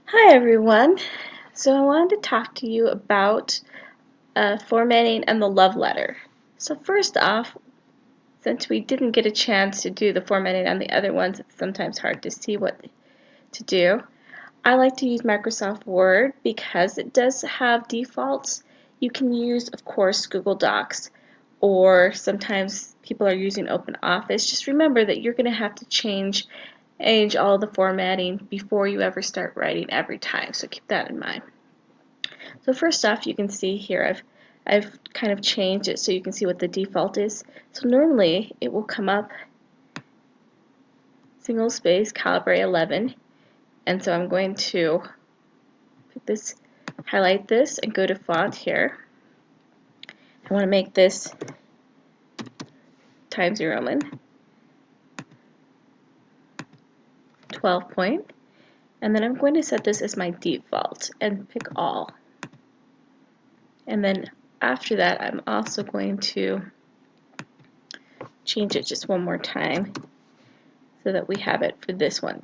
Hi everyone. So I wanted to talk to you about formatting and the love letter. So first off, since we didn't get a chance to do the formatting on the other ones, it's sometimes hard to see what to do. I like to use Microsoft Word because it does have defaults. You can use, of course, Google Docs, or sometimes people are using OpenOffice. Just remember that you're going to have to change all the formatting before you ever start writing every time, so keep that in mind. So first off, you can see here I've kind of changed it so you can see what the default is. So normally it will come up single space Calibri 11, and so I'm going to put this, highlight this, and go to font here. I want to make this Times New Roman 12 point, and then I'm going to set this as my default and pick all. And then after that, I'm also going to change it just one more time so that we have it for this one.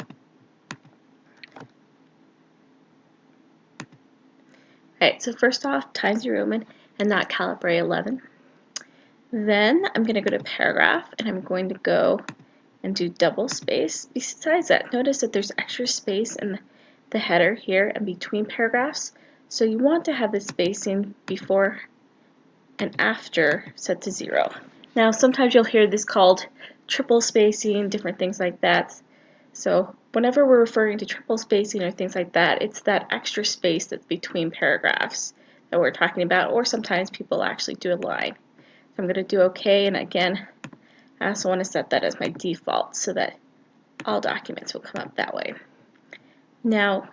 Alright, so first off, Times New Roman and not Calibri 11. Then I'm going to go to paragraph and I'm going to go and do double space. Besides that, notice that there's extra space in the header here and between paragraphs. So you want to have the spacing before and after set to 0. Now sometimes you'll hear this called triple spacing, different things like that. So whenever we're referring to triple spacing or things like that, it's that extra space that's between paragraphs that we're talking about, or sometimes people actually do a line. So I'm going to do OK, and again, I also want to set that as my default so that all documents will come up that way. Now,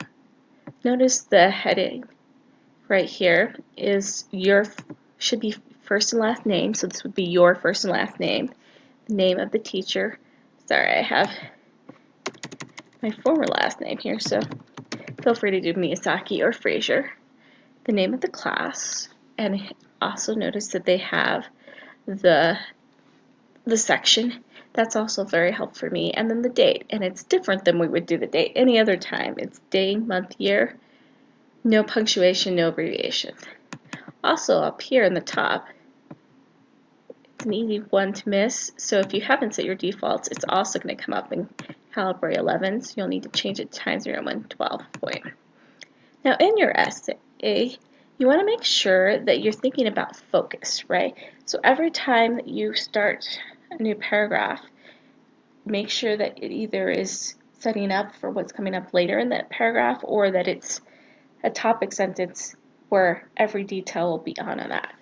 notice the heading right here should be first and last name, so this would be your first and last name, the name of the teacher. Sorry, I have my former last name here, so feel free to do Miyazaki or Fraser. The name of the class, and also notice that they have the section. That's also very helpful for me. And then the date, and it's different than we would do the date any other time. It's day, month, year, no punctuation, no abbreviations. Also up here in the top, it's an easy one to miss, so if you haven't set your defaults, it's also going to come up in Calibri 11, so you'll need to change it to Times New Roman 12 point. Now in your essay, you want to make sure that you're thinking about focus, right? So every time that you start a new paragraph, make sure that it either is setting up for what's coming up later in that paragraph, or that it's a topic sentence where every detail will be on that.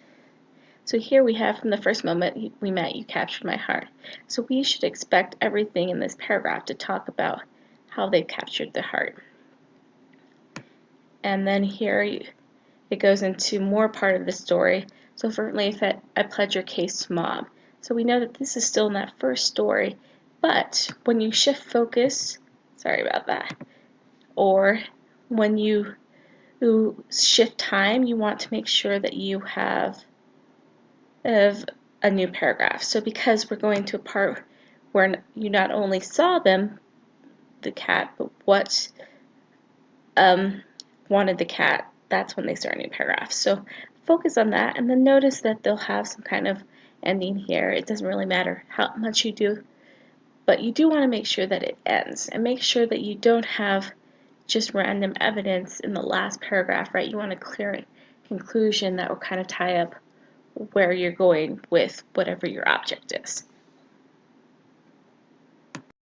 So here we have, from the first moment we met, you captured my heart. So we should expect everything in this paragraph to talk about how they've captured the heart. And then here it goes into more part of the story. So for instance, I pledge your case to Mom. So we know that this is still in that first story, but when you shift focus, sorry about that, or when you shift time, you want to make sure that you have a new paragraph. So because we're going to a part where you not only saw them, the cat, but what wanted the cat, that's when they start a new paragraph. So focus on that, and then notice that they'll have some kind of ending here. It doesn't really matter how much you do, but you do want to make sure that it ends, and make sure that you don't have just random evidence in the last paragraph, right? You want a clear conclusion that will kind of tie up where you're going with whatever your object is.